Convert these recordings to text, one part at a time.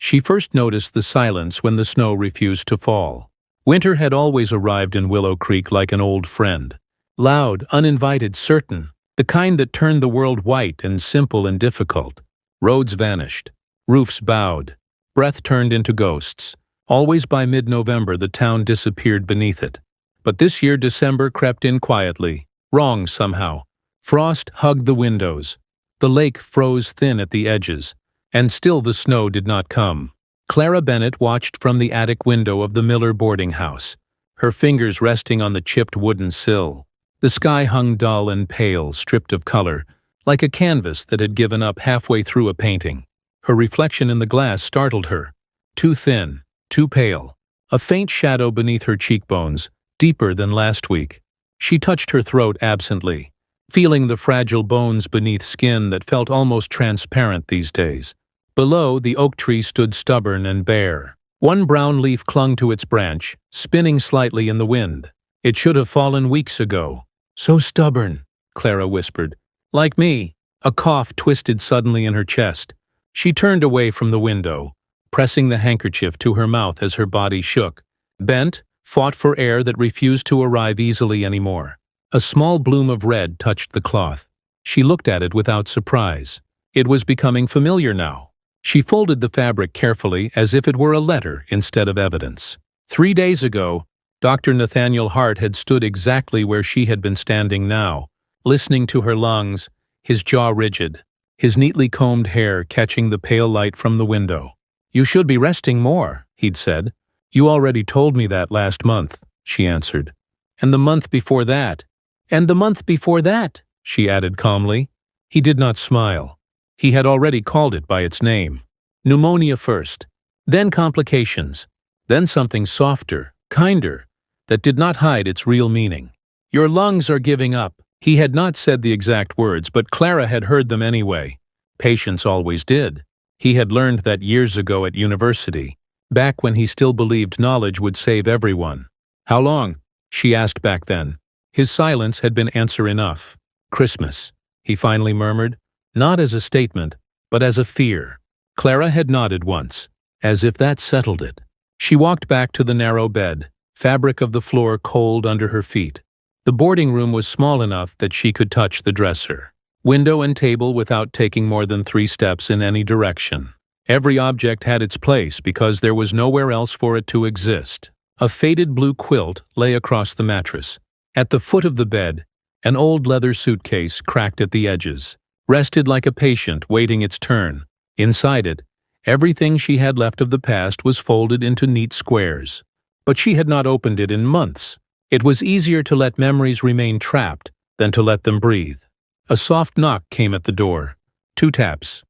She first noticed the silence when the snow refused to fall. Winter had always arrived in Willow Creek like an old friend. Loud, uninvited, certain, the kind that turned the world white and simple and difficult. Roads vanished. Roofs bowed. Breath turned into ghosts. Always by mid-November the town disappeared beneath it. But this year December crept in quietly, wrong somehow. Frost hugged the windows. The lake froze thin at the edges, and still the snow did not come. Clara Bennett watched from the attic window of the Miller boarding house, her fingers resting on the chipped wooden sill. The sky hung dull and pale, stripped of color, like a canvas that had given up halfway through a painting. Her reflection in the glass startled her. Too thin, too pale. A faint shadow beneath her cheekbones, deeper than last week. She touched her throat absently, feeling the fragile bones beneath skin that felt almost transparent these days. Below, the oak tree stood stubborn and bare. One brown leaf clung to its branch, spinning slightly in the wind. It should have fallen weeks ago. So stubborn, Clara whispered. Like me. A cough twisted suddenly in her chest. She turned away from the window, pressing the handkerchief to her mouth as her body shook. Bent, fought for air that refused to arrive easily anymore. A small bloom of red touched the cloth. She looked at it without surprise. It was becoming familiar now. She folded the fabric carefully as if it were a letter instead of evidence. 3 days ago, Dr. Nathaniel Hart had stood exactly where she had been standing now, listening to her lungs, his jaw rigid, his neatly combed hair catching the pale light from the window. "You should be resting more," he'd said. "You already told me that last month," she answered. "And the month before that." "And the month before that," she added calmly. He did not smile. He had already called it by its name. Pneumonia first, then complications, then something softer, kinder, that did not hide its real meaning. "Your lungs are giving up." He had not said the exact words, but Clara had heard them anyway. Patients always did. He had learned that years ago at university, back when he still believed knowledge would save everyone. "How long?" she asked back then. His silence had been answer enough. "Christmas," he finally murmured, not as a statement, but as a fear. Clara had nodded once, as if that settled it. She walked back to the narrow bed, fabric of the floor cold under her feet. The boarding room was small enough that she could touch the dresser, window and table without taking more than 3 steps in any direction. Every object had its place because there was nowhere else for it to exist. A faded blue quilt lay across the mattress. At the foot of the bed, an old leather suitcase, cracked at the edges, rested like a patient waiting its turn. Inside it, everything she had left of the past was folded into neat squares. But she had not opened it in months. It was easier to let memories remain trapped than to let them breathe. A soft knock came at the door. 2 taps.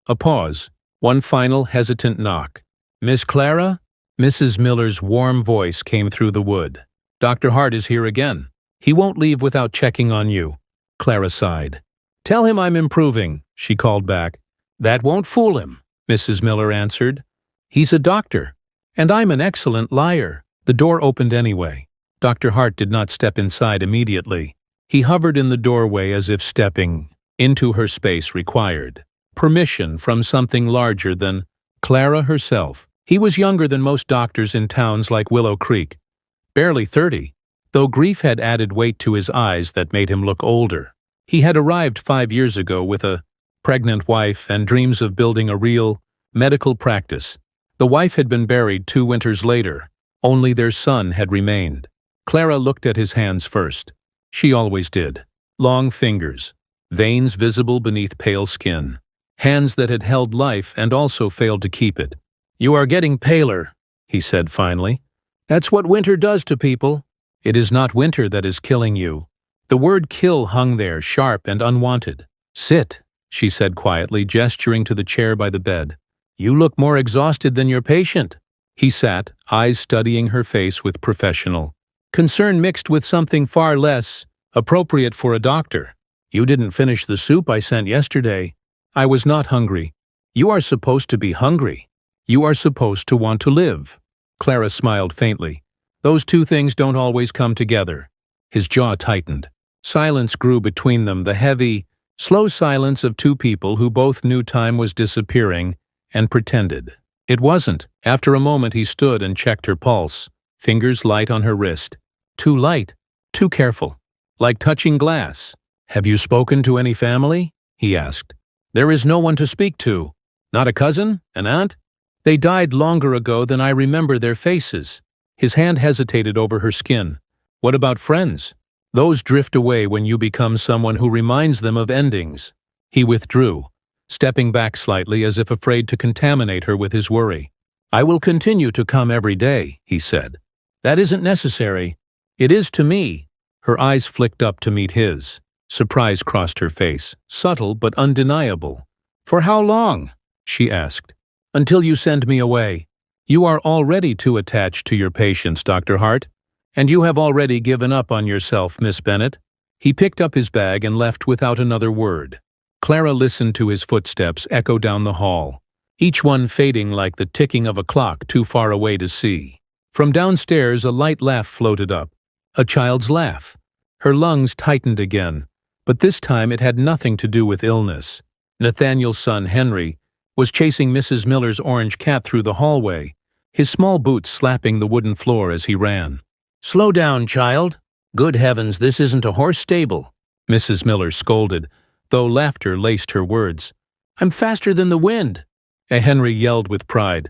A pause. One final hesitant knock. "Miss Clara?" Mrs. Miller's warm voice came through the wood. "Dr. Hart is here again. He won't leave without checking on you." Clara sighed. "Tell him I'm improving," she called back. "That won't fool him," Mrs. Miller answered. "He's a doctor, and I'm an excellent liar." The door opened anyway. Dr. Hart did not step inside immediately. He hovered in the doorway as if stepping into her space required permission from something larger than Clara herself. He was younger than most doctors in towns like Willow Creek, barely 30, though grief had added weight to his eyes that made him look older. He had arrived 5 years ago with a pregnant wife and dreams of building a real medical practice. The wife had been buried 2 winters later. Only their son had remained. Clara looked at his hands first. She always did. Long fingers, veins visible beneath pale skin. Hands that had held life and also failed to keep it. "You are getting paler," he said finally. "That's what winter does to people." "It is not winter that is killing you." The word kill hung there, sharp and unwanted. "Sit," she said quietly, gesturing to the chair by the bed. "You look more exhausted than your patient." He sat, eyes studying her face with professional concern mixed with something far less appropriate for a doctor. "You didn't finish the soup I sent yesterday." "I was not hungry." "You are supposed to be hungry. You are supposed to want to live." Clara smiled faintly. "Those 2 things don't always come together." His jaw tightened. Silence grew between them, the heavy, slow silence of 2 people who both knew time was disappearing and pretended. It wasn't. After a moment he stood and checked her pulse, fingers light on her wrist. Too light, too careful, like touching glass. "Have you spoken to any family?" he asked. "There is no one to speak to. Not a cousin? An aunt? They died longer ago than I remember their faces." His hand hesitated over her skin. "What about friends? Those drift away when you become someone who reminds them of endings." He withdrew, stepping back slightly as if afraid to contaminate her with his worry. "I will continue to come every day," he said. "That isn't necessary. It is to me." Her eyes flicked up to meet his. Surprise crossed her face, subtle but undeniable. "For how long?" she asked. "Until you send me away. You are already too attached to your patients, Dr. Hart. And you have already given up on yourself, Miss Bennet." He picked up his bag and left without another word. Clara listened to his footsteps echo down the hall, each one fading like the ticking of a clock too far away to see. From downstairs a light laugh floated up. A child's laugh. Her lungs tightened again, but this time it had nothing to do with illness. Nathaniel's son, Henry, was chasing Mrs. Miller's orange cat through the hallway, his small boots slapping the wooden floor as he ran. "Slow down, child. Good heavens, this isn't a horse stable," Mrs. Miller scolded, though laughter laced her words. "I'm faster than the wind," Henry yelled with pride.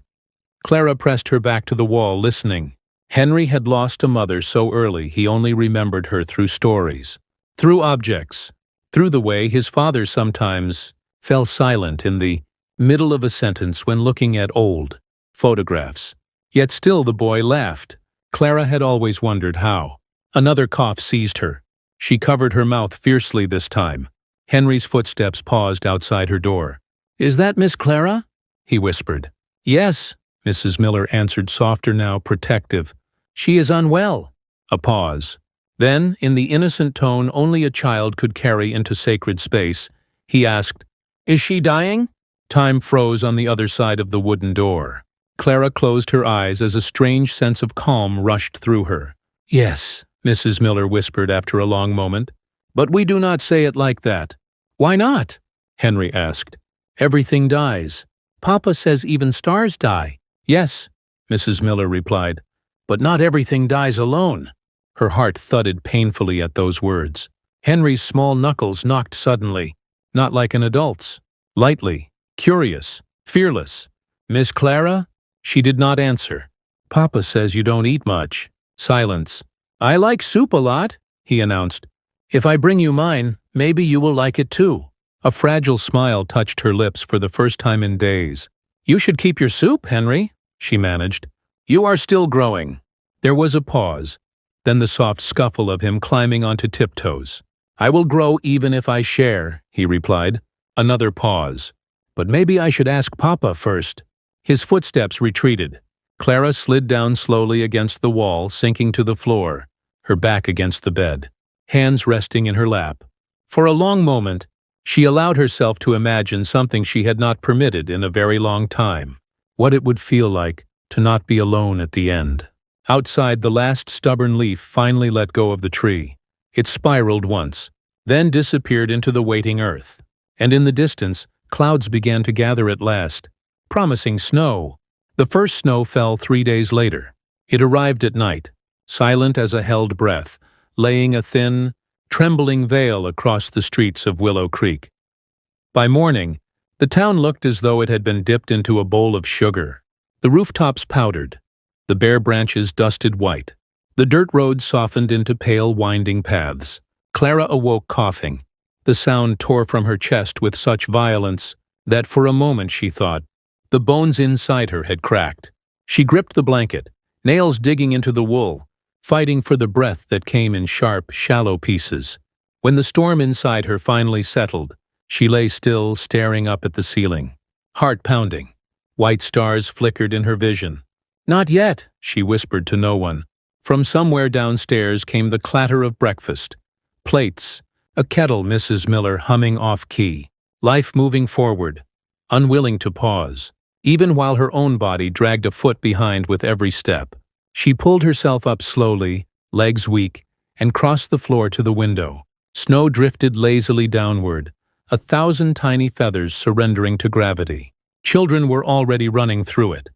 Clara pressed her back to the wall, listening. Henry had lost a mother so early he only remembered her through stories, through objects, through the way his father sometimes fell silent in the middle of a sentence when looking at old photographs. Yet still the boy laughed. Clara had always wondered how. Another cough seized her. She covered her mouth fiercely this time. Henry's footsteps paused outside her door. "Is that Miss Clara?" he whispered. "Yes," Mrs. Miller answered, softer now, protective. "She is unwell." A pause. Then, in the innocent tone only a child could carry into sacred space, he asked, "Is she dying?" Time froze on the other side of the wooden door. Clara closed her eyes as a strange sense of calm rushed through her. "Yes," Mrs. Miller whispered after a long moment. "But we do not say it like that." "Why not?" Henry asked. "Everything dies. Papa says even stars die." "Yes," Mrs. Miller replied, "but not everything dies alone." Her heart thudded painfully at those words. Henry's small knuckles knocked suddenly, not like an adult's. Lightly, curious, fearless. "Miss Clara?" She did not answer. "Papa says you don't eat much." Silence. "I like soup a lot," he announced. "If I bring you mine, maybe you will like it too." A fragile smile touched her lips for the first time in days. "You should keep your soup, Henry," she managed. "You are still growing." There was a pause, then the soft scuffle of him climbing onto tiptoes. "I will grow even if I share," he replied. Another pause. "But maybe I should ask Papa first." His footsteps retreated. Clara slid down slowly against the wall, sinking to the floor, her back against the bed, hands resting in her lap. For a long moment, she allowed herself to imagine something she had not permitted in a very long time. What it would feel like to not be alone at the end. Outside, the last stubborn leaf finally let go of the tree. It spiraled once, then disappeared into the waiting earth. And in the distance, clouds began to gather at last, promising snow. The first snow fell 3 days later. It arrived at night, silent as a held breath, laying a thin, trembling veil across the streets of Willow Creek. By morning, the town looked as though it had been dipped into a bowl of sugar. The rooftops powdered, the bare branches dusted white, the dirt roads softened into pale winding paths. Clara awoke coughing. The sound tore from her chest with such violence that for a moment she thought the bones inside her had cracked. She gripped the blanket, nails digging into the wool, fighting for the breath that came in sharp, shallow pieces. When the storm inside her finally settled, she lay still, staring up at the ceiling, heart pounding. White stars flickered in her vision. "Not yet," she whispered to no one. From somewhere downstairs came the clatter of breakfast. Plates, a kettle, Mrs. Miller humming off-key. Life moving forward, unwilling to pause, even while her own body dragged a foot behind with every step. She pulled herself up slowly, legs weak, and crossed the floor to the window. Snow drifted lazily downward, 1,000 tiny feathers surrendering to gravity. Children were already running through it,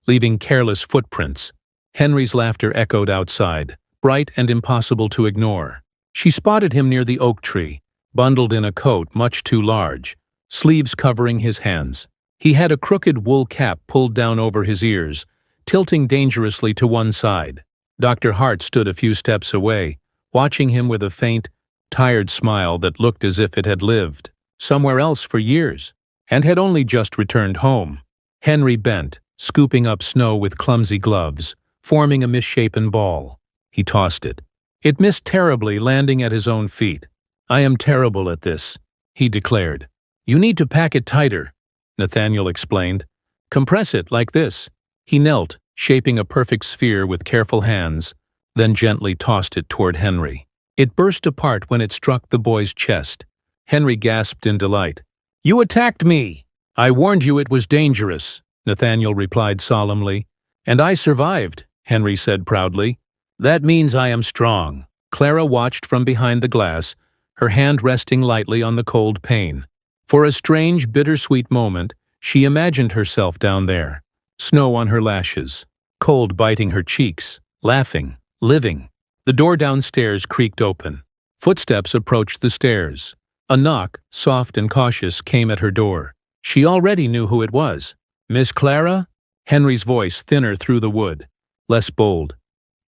leaving careless footprints. Henry's laughter echoed outside, bright and impossible to ignore. She spotted him near the oak tree, bundled in a coat much too large, sleeves covering his hands. He had a crooked wool cap pulled down over his ears, tilting dangerously to one side. Dr. Hart stood a few steps away, watching him with a faint, tired smile that looked as if it had lived somewhere else for years, and had only just returned home. Henry bent, scooping up snow with clumsy gloves, forming a misshapen ball. He tossed it. It missed terribly, landing at his own feet. "I am terrible at this," he declared. "You need to pack it tighter," Nathaniel explained. "Compress it like this." He knelt, shaping a perfect sphere with careful hands, then gently tossed it toward Henry. It burst apart when it struck the boy's chest. Henry gasped in delight. "You attacked me!" "I warned you it was dangerous," Nathaniel replied solemnly. "And I survived," Henry said proudly. "That means I am strong." Clara watched from behind the glass, her hand resting lightly on the cold pane. For a strange, bittersweet moment, she imagined herself down there, snow on her lashes, cold biting her cheeks, laughing, living. The door downstairs creaked open. Footsteps approached the stairs. A knock, soft and cautious, came at her door. She already knew who it was. "Miss Clara?" Henry's voice thinner through the wood, less bold.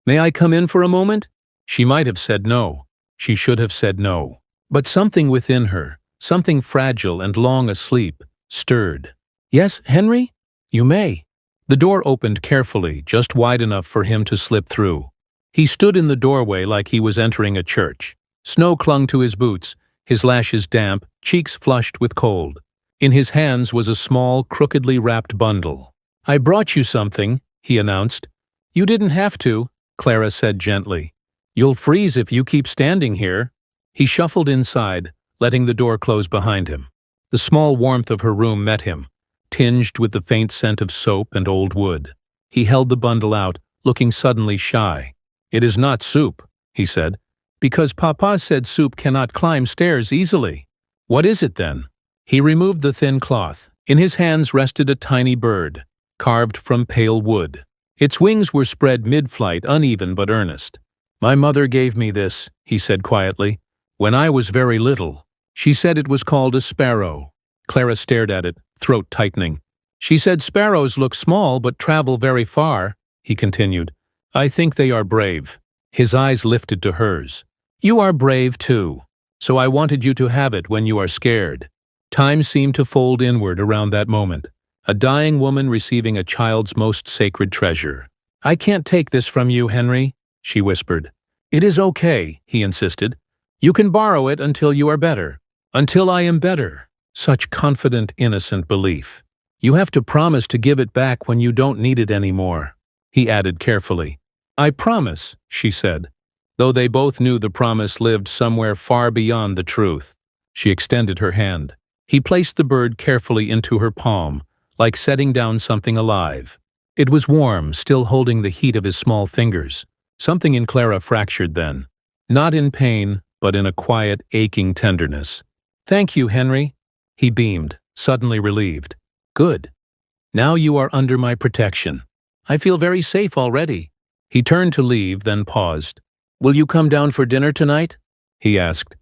"May I come in for a moment?" She might have said no. She should have said no. But something within her, something fragile and long asleep, stirred. "Yes, Henry? You may." The door opened carefully, just wide enough for him to slip through. He stood in the doorway like he was entering a church. Snow clung to his boots, his lashes damp, cheeks flushed with cold. In his hands was a small, crookedly wrapped bundle. "I brought you something," he announced. "You didn't have to," Clara said gently. "You'll freeze if you keep standing here." He shuffled inside, letting the door close behind him. The small warmth of her room met him, tinged with the faint scent of soap and old wood. He held the bundle out, looking suddenly shy. "It is not soup," he said. "Because Papa said soup cannot climb stairs easily." "What is it then?" He removed the thin cloth. In his hands rested a tiny bird, carved from pale wood. Its wings were spread mid-flight, uneven but earnest. "My mother gave me this," he said quietly, "when I was very little. She said it was called a sparrow." Clara stared at it, throat tightening. "She said sparrows look small but travel very far," he continued. "I think they are brave." His eyes lifted to hers. "You are brave too. So I wanted you to have it when you are scared." Time seemed to fold inward around that moment, a dying woman receiving a child's most sacred treasure. "I can't take this from you, Henry," she whispered. "It is okay," he insisted. "You can borrow it until you are better." "Until I am better." Such confident, innocent belief. "You have to promise to give it back when you don't need it anymore," he added carefully. "I promise," she said, though they both knew the promise lived somewhere far beyond the truth. She extended her hand. He placed the bird carefully into her palm, like setting down something alive. It was warm, still holding the heat of his small fingers. Something in Clara fractured then. Not in pain, but in a quiet, aching tenderness. "Thank you, Henry." He beamed, suddenly relieved. "Good. Now you are under my protection. I feel very safe already." He turned to leave, then paused. "Will you come down for dinner tonight?" he asked.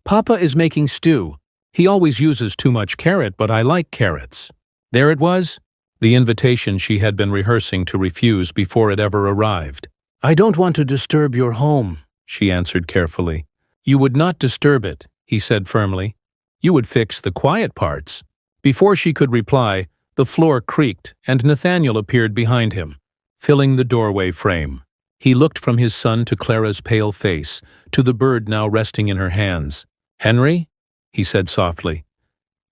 "Papa is making stew. He always uses too much carrot, but I like carrots." There it was, the invitation she had been rehearsing to refuse before it ever arrived. "I don't want to disturb your home," she answered carefully. "You would not disturb it," he said firmly. "You would fix the quiet parts." Before she could reply, the floor creaked and Nathaniel appeared behind him, filling the doorway frame. He looked from his son to Clara's pale face, to the bird now resting in her hands. "Henry," he said softly,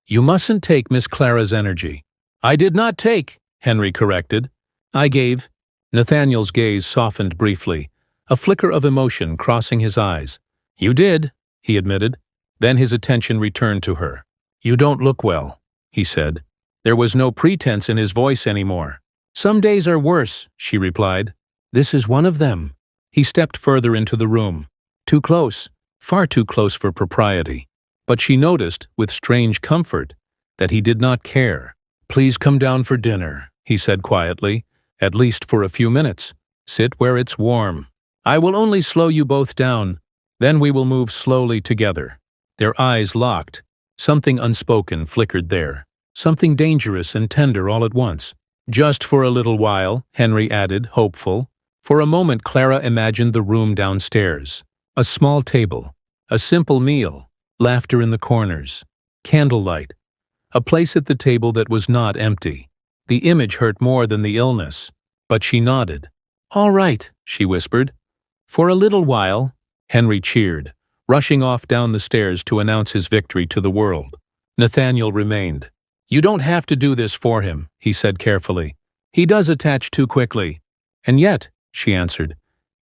"you mustn't take Miss Clara's energy." "I did not take," Henry corrected. "I gave." Nathaniel's gaze softened briefly, a flicker of emotion crossing his eyes. "You did," he admitted. Then his attention returned to her. "You don't look well," he said. There was no pretense in his voice anymore. "Some days are worse," she replied. "This is one of them." He stepped further into the room. Too close, far too close for propriety. But she noticed, with strange comfort, that he did not care. "Please come down for dinner," he said quietly, "at least for a few minutes. Sit where it's warm. I will only slow you both down, then we will move slowly together." Their eyes locked. Something unspoken flickered there, something dangerous and tender all at once. "Just for a little while," Henry added, hopeful. For a moment Clara imagined the room downstairs. A small table, a simple meal, laughter in the corners, candlelight. A place at the table that was not empty. The image hurt more than the illness, but she nodded. "All right," she whispered. "For a little while." Henry cheered, rushing off down the stairs to announce his victory to the world. Nathaniel remained. "You don't have to do this for him," he said carefully. "He does attach too quickly." "And yet," she answered,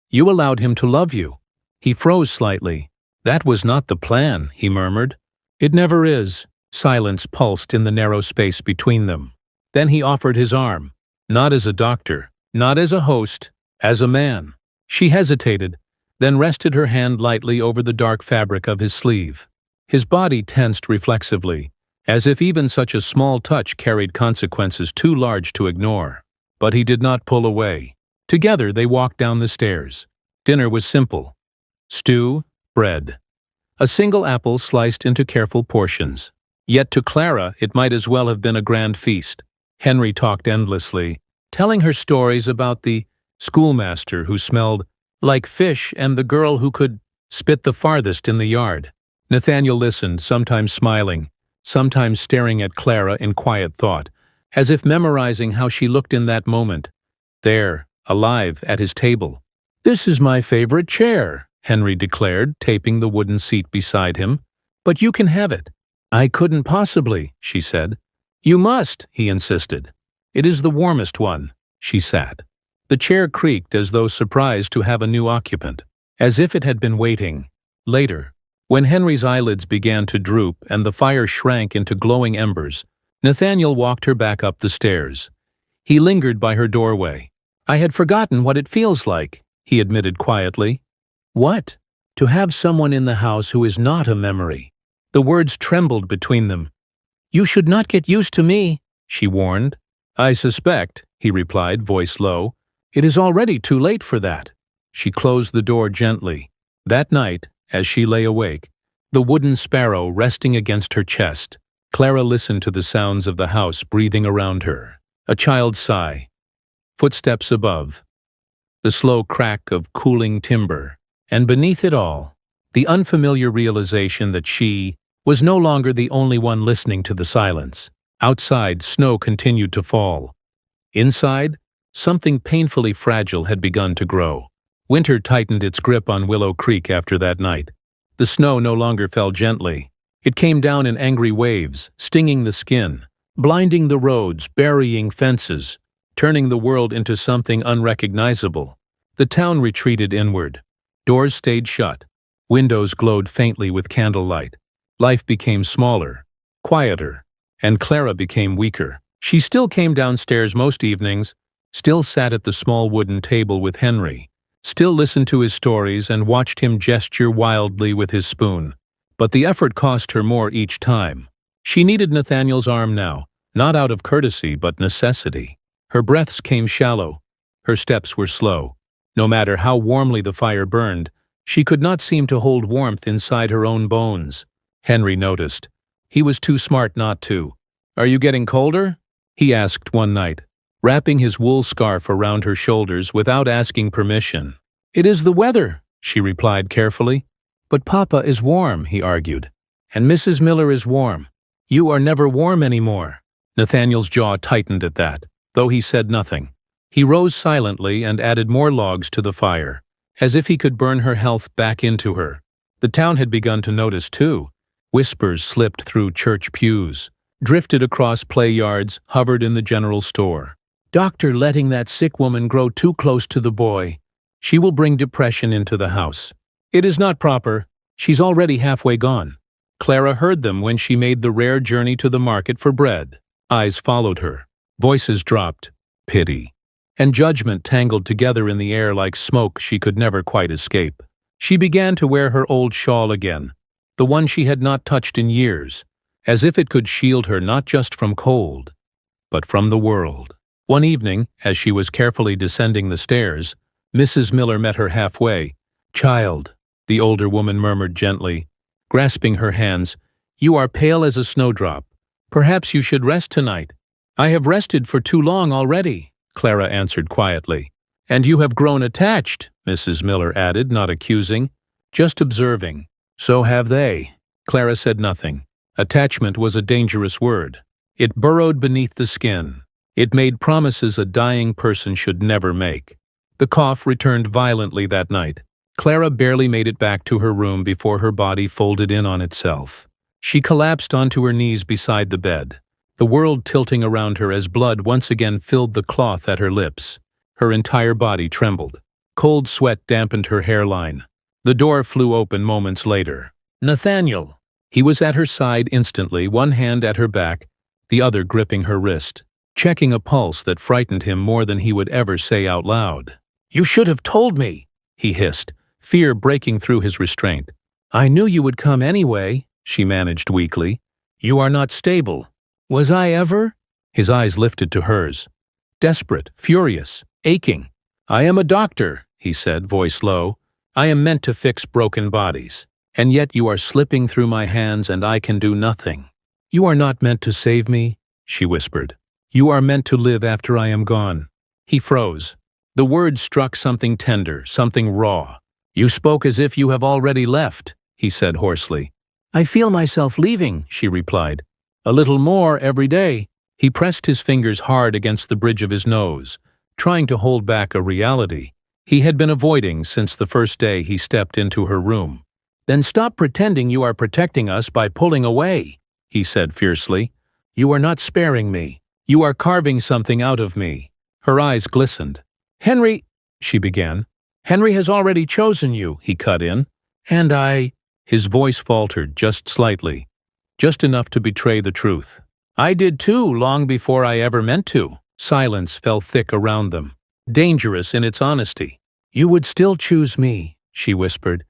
"you allowed him to love you." He froze slightly. "That was not the plan," he murmured. "It never is." Silence pulsed in the narrow space between them. Then he offered his arm, not as a doctor, not as a host, as a man. She hesitated, then rested her hand lightly over the dark fabric of his sleeve. His body tensed reflexively, as if even such a small touch carried consequences too large to ignore. But he did not pull away. Together they walked down the stairs. Dinner was simple. Stew, bread. A single apple sliced into careful portions. Yet to Clara it might as well have been a grand feast. Henry talked endlessly, telling her stories about the schoolmaster who smelled like fish and the girl who could spit the farthest in the yard. Nathaniel listened, sometimes smiling, sometimes staring at Clara in quiet thought, as if memorizing how she looked in that moment, there, alive, at his table. "This is my favorite chair," Henry declared, taping the wooden seat beside him. "But you can have it." "I couldn't possibly," she said. "You must," he insisted. "It is the warmest one." She sat. The chair creaked as though surprised to have a new occupant, as if it had been waiting. Later, when Henry's eyelids began to droop and the fire shrank into glowing embers, Nathaniel walked her back up the stairs. He lingered by her doorway. "I had forgotten what it feels like," he admitted quietly. "What?" "To have someone in the house who is not a memory." The words trembled between them. "You should not get used to me," she warned. "I suspect," he replied, voice low. "It is already too late for that." She closed the door gently. That night, as she lay awake, the wooden sparrow resting against her chest, Clara listened to the sounds of the house breathing around her. A child's sigh. Footsteps above. The slow crack of cooling timber. And beneath it all, the unfamiliar realization that she was no longer the only one listening to the silence. Outside, snow continued to fall. Inside, something painfully fragile had begun to grow. Winter tightened its grip on Willow Creek after that night. The snow no longer fell gently. It came down in angry waves, stinging the skin, blinding the roads, burying fences, turning the world into something unrecognizable. The town retreated inward. Doors stayed shut. Windows glowed faintly with candlelight. Life became smaller, quieter, and Clara became weaker. She still came downstairs most evenings, still sat at the small wooden table with Henry, still listened to his stories and watched him gesture wildly with his spoon. But the effort cost her more each time. She needed Nathaniel's arm now, not out of courtesy but necessity. Her breaths came shallow. Her steps were slow. No matter how warmly the fire burned, she could not seem to hold warmth inside her own bones. Henry noticed. He was too smart not to. "Are you getting colder?" he asked one night, wrapping his wool scarf around her shoulders without asking permission. "It is the weather," she replied carefully. "But Papa is warm," he argued. "And Mrs. Miller is warm. You are never warm anymore." Nathaniel's jaw tightened at that, though he said nothing. He rose silently and added more logs to the fire, as if he could burn her health back into her. The town had begun to notice too. Whispers slipped through church pews, drifted across play yards, hovered in the general store. "Doctor letting that sick woman grow too close to the boy. She will bring depression into the house. It is not proper. She's already halfway gone." Clara heard them when she made the rare journey to the market for bread. Eyes followed her. Voices dropped. Pity and judgment tangled together in the air like smoke she could never quite escape. She began to wear her old shawl again, the one she had not touched in years, as if it could shield her not just from cold, but from the world. One evening, as she was carefully descending the stairs, Mrs. Miller met her halfway. "Child," the older woman murmured gently, grasping her hands, "you are pale as a snowdrop. Perhaps you should rest tonight." "I have rested for too long already," Clara answered quietly. "And you have grown attached," Mrs. Miller added, not accusing, just observing. "So have they." Clara said nothing. Attachment was a dangerous word. It burrowed beneath the skin. It made promises a dying person should never make. The cough returned violently that night. Clara barely made it back to her room before her body folded in on itself. She collapsed onto her knees beside the bed, the world tilting around her as blood once again filled the cloth at her lips. Her entire body trembled. Cold sweat dampened her hairline. The door flew open moments later. "Nathaniel!" He was at her side instantly, one hand at her back, the other gripping her wrist, checking a pulse that frightened him more than he would ever say out loud. "You should have told me," he hissed, fear breaking through his restraint. "I knew you would come anyway," she managed weakly. "You are not stable." "Was I ever?" His eyes lifted to hers. Desperate, furious, aching. "I am a doctor," he said, voice low. "I am meant to fix broken bodies. And yet you are slipping through my hands and I can do nothing." "You are not meant to save me," she whispered. "You are meant to live after I am gone." He froze. The words struck something tender, something raw. "You spoke as if you have already left," he said hoarsely. "I feel myself leaving," she replied. "A little more every day." He pressed his fingers hard against the bridge of his nose, trying to hold back a reality he had been avoiding since the first day he stepped into her room. "Then stop pretending you are protecting us by pulling away," he said fiercely. "You are not sparing me. You are carving something out of me." Her eyes glistened. "Henry," she began. "Henry has already chosen you," he cut in. "And I—" His voice faltered just slightly, just enough to betray the truth. "I did too, long before I ever meant to." Silence fell thick around them, dangerous in its honesty. "You would still choose me," she whispered,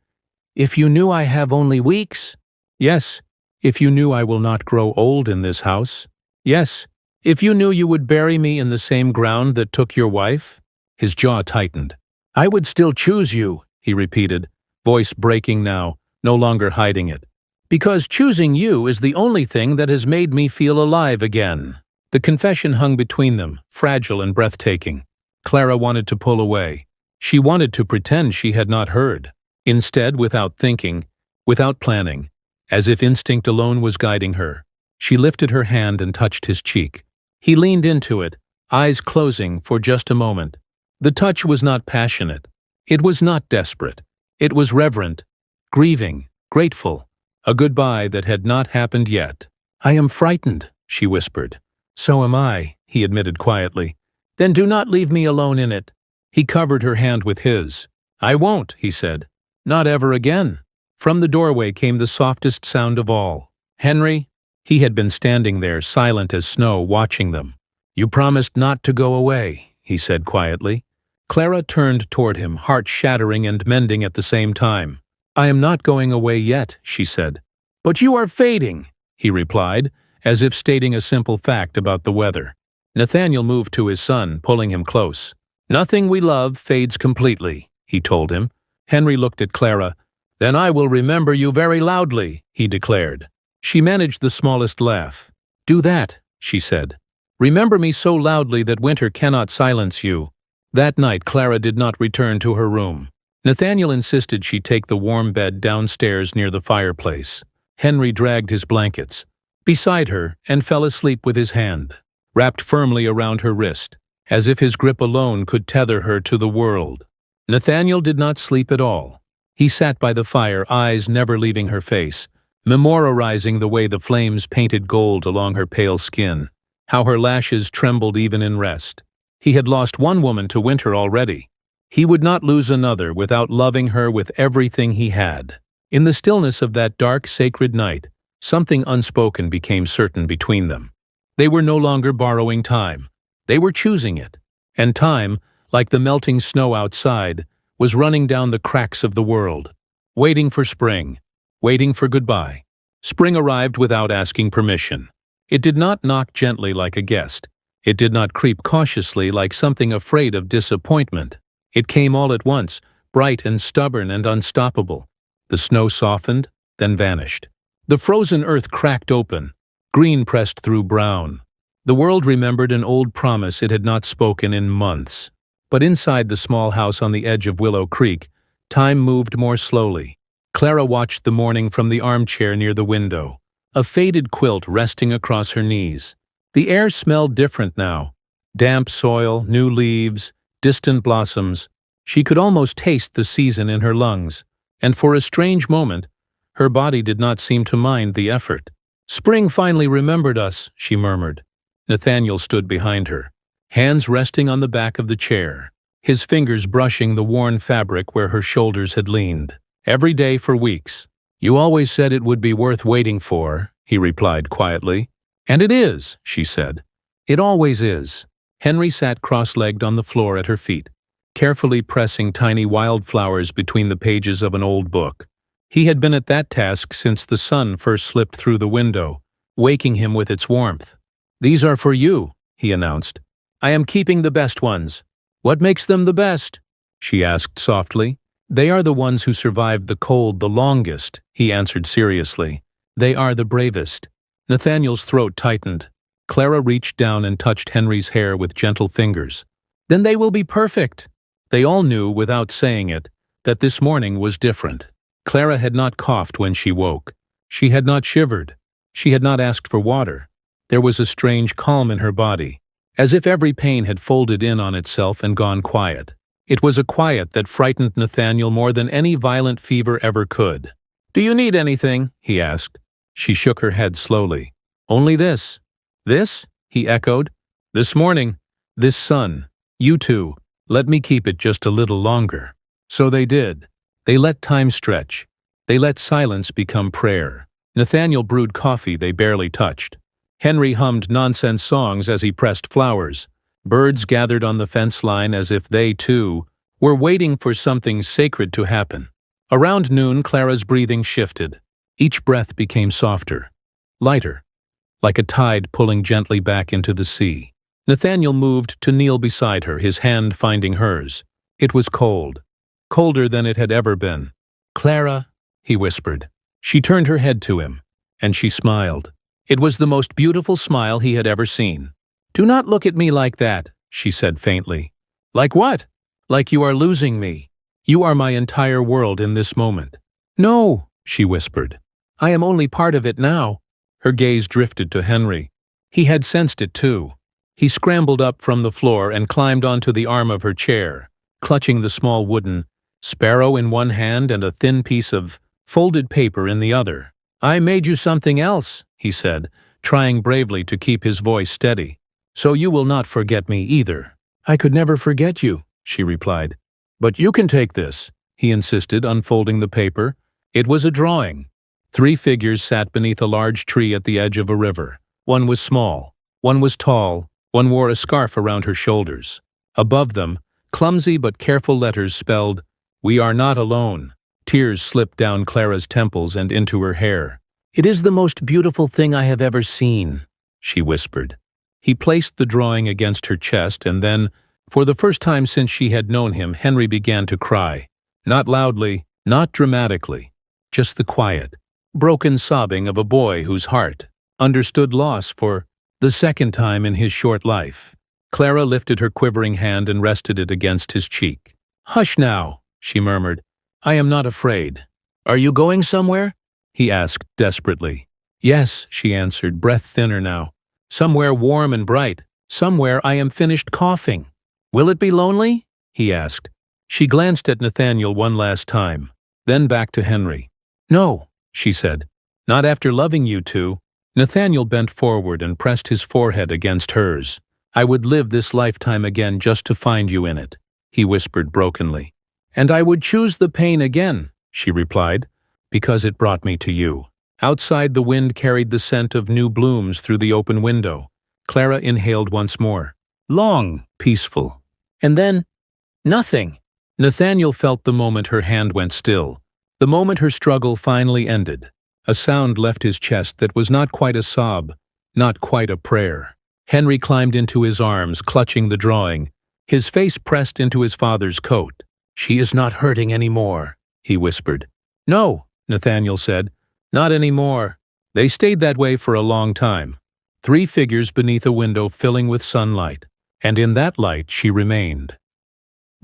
"if you knew I have only weeks?" "Yes, if you knew I will not grow old in this house." "Yes, if you knew you would bury me in the same ground that took your wife." His jaw tightened. "I would still choose you," he repeated, voice breaking now, no longer hiding it. "Because choosing you is the only thing that has made me feel alive again." The confession hung between them, fragile and breathtaking. Clara wanted to pull away. She wanted to pretend she had not heard. Instead, without thinking, without planning, as if instinct alone was guiding her, she lifted her hand and touched his cheek. He leaned into it, eyes closing for just a moment. The touch was not passionate. It was not desperate. It was reverent, grieving, grateful, a goodbye that had not happened yet. "I am frightened," she whispered. "So am I," he admitted quietly. "Then do not leave me alone in it." He covered her hand with his. "I won't," he said. "Not ever again." From the doorway came the softest sound of all. "Henry." He had been standing there, silent as snow, watching them. "You promised not to go away," he said quietly. Clara turned toward him, heart shattering and mending at the same time. "I am not going away yet," she said. "But you are fading," he replied, as if stating a simple fact about the weather. Nathaniel moved to his son, pulling him close. "Nothing we love fades completely," he told him. Henry looked at Clara. "Then I will remember you very loudly," he declared. She managed the smallest laugh. "Do that," she said. "Remember me so loudly that winter cannot silence you." That night Clara did not return to her room. Nathaniel insisted she take the warm bed downstairs near the fireplace. Henry dragged his blankets beside her and fell asleep with his hand wrapped firmly around her wrist, as if his grip alone could tether her to the world. Nathaniel did not sleep at all. He sat by the fire, eyes never leaving her face, memorizing the way the flames painted gold along her pale skin, how her lashes trembled even in rest. He had lost one woman to winter already. He would not lose another without loving her with everything he had. In the stillness of that dark, sacred night, something unspoken became certain between them. They were no longer borrowing time. They were choosing it. And time, like the melting snow outside, was running down the cracks of the world, waiting for spring, waiting for goodbye. Spring arrived without asking permission. It did not knock gently like a guest. It did not creep cautiously like something afraid of disappointment. It came all at once, bright and stubborn and unstoppable. The snow softened, then vanished. The frozen earth cracked open. Green pressed through brown. The world remembered an old promise it had not spoken in months. But inside the small house on the edge of Willow Creek, time moved more slowly. Clara watched the morning from the armchair near the window, a faded quilt resting across her knees. The air smelled different now. Damp soil, new leaves, distant blossoms. She could almost taste the season in her lungs, and for a strange moment, her body did not seem to mind the effort. "Spring finally remembered us," she murmured. Nathaniel stood behind her, hands resting on the back of the chair, his fingers brushing the worn fabric where her shoulders had leaned. "Every day for weeks. You always said it would be worth waiting for," he replied quietly. "And it is," she said. "It always is." Henry sat cross-legged on the floor at her feet, carefully pressing tiny wildflowers between the pages of an old book. He had been at that task since the sun first slipped through the window, waking him with its warmth. "These are for you," he announced. "I am keeping the best ones." "What makes them the best?" she asked softly. "They are the ones who survived the cold the longest," he answered seriously. "They are the bravest." Nathaniel's throat tightened. Clara reached down and touched Henry's hair with gentle fingers. "Then they will be perfect." They all knew, without saying it, that this morning was different. Clara had not coughed when she woke. She had not shivered. She had not asked for water. There was a strange calm in her body, as if every pain had folded in on itself and gone quiet. It was a quiet that frightened Nathaniel more than any violent fever ever could. "Do you need anything?" he asked. She shook her head slowly. "Only this." "This?" he echoed. "This morning. This sun. You two. Let me keep it just a little longer." So they did. They let time stretch. They let silence become prayer. Nathaniel brewed coffee they barely touched. Henry hummed nonsense songs as he pressed flowers. Birds gathered on the fence line as if they, too, were waiting for something sacred to happen. Around noon, Clara's breathing shifted. Each breath became softer, lighter, like a tide pulling gently back into the sea. Nathaniel moved to kneel beside her, his hand finding hers. It was cold, colder than it had ever been. "Clara," he whispered. She turned her head to him, and she smiled. It was the most beautiful smile he had ever seen. "Do not look at me like that," she said faintly. "Like what?" "Like you are losing me. You are my entire world in this moment." "No," she whispered. "I am only part of it now." Her gaze drifted to Henry. He had sensed it too. He scrambled up from the floor and climbed onto the arm of her chair, clutching the small wooden sparrow in one hand and a thin piece of folded paper in the other. "I made you something else," he said, trying bravely to keep his voice steady. "So you will not forget me either." "I could never forget you," she replied. "But you can take this," he insisted, unfolding the paper. It was a drawing. 3 figures sat beneath a large tree at the edge of a river. One was small, one was tall, one wore a scarf around her shoulders. Above them, clumsy but careful letters spelled, "We are not alone." Tears slipped down Clara's temples and into her hair. "It is the most beautiful thing I have ever seen," she whispered. He placed the drawing against her chest, and then, for the first time since she had known him, Henry began to cry. Not loudly, not dramatically, just the quiet, broken sobbing of a boy whose heart understood loss for the second time in his short life. Clara lifted her quivering hand and rested it against his cheek. "Hush now," she murmured. "I am not afraid." "Are you going somewhere?" he asked desperately. "Yes," she answered, breath thinner now. "Somewhere warm and bright. Somewhere I am finished coughing." "Will it be lonely?" he asked. She glanced at Nathaniel one last time, then back to Henry. "No," she said. "Not after loving you two." Nathaniel bent forward and pressed his forehead against hers. "I would live this lifetime again just to find you in it," he whispered brokenly. "And I would choose the pain again," she replied, "because it brought me to you." Outside, the wind carried the scent of new blooms through the open window. Clara inhaled once more. Long, peaceful. And then, nothing. Nathaniel felt the moment her hand went still, the moment her struggle finally ended. A sound left his chest that was not quite a sob, not quite a prayer. Henry climbed into his arms, clutching the drawing, his face pressed into his father's coat. "She is not hurting anymore," he whispered. "No," Nathaniel said, "not anymore." They stayed that way for a long time, 3 figures beneath a window filling with sunlight, and in that light she remained.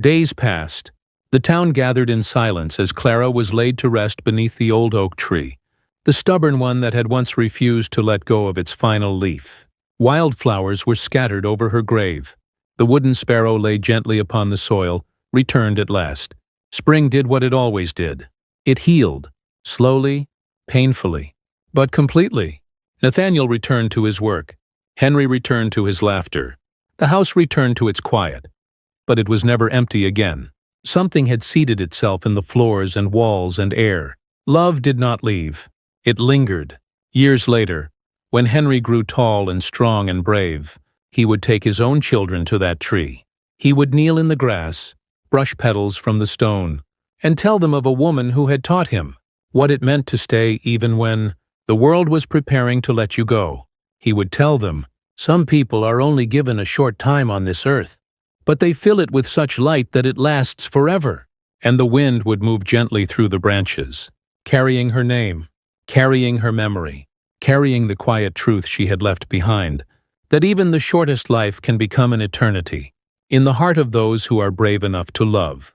Days passed. The town gathered in silence as Clara was laid to rest beneath the old oak tree, the stubborn one that had once refused to let go of its final leaf. Wildflowers were scattered over her grave. The wooden sparrow lay gently upon the soil, returned at last. Spring did what it always did. It healed, slowly, painfully, but completely. Nathaniel returned to his work. Henry returned to his laughter. The house returned to its quiet. But it was never empty again. Something had seated itself in the floors and walls and air. Love did not leave. It lingered. Years later, when Henry grew tall and strong and brave, he would take his own children to that tree. He would kneel in the grass, brush petals from the stone, and tell them of a woman who had taught him what it meant to stay even when the world was preparing to let you go. He would tell them, "Some people are only given a short time on this earth, but they fill it with such light that it lasts forever." And the wind would move gently through the branches, carrying her name, carrying her memory, carrying the quiet truth she had left behind, that even the shortest life can become an eternity in the heart of those who are brave enough to love.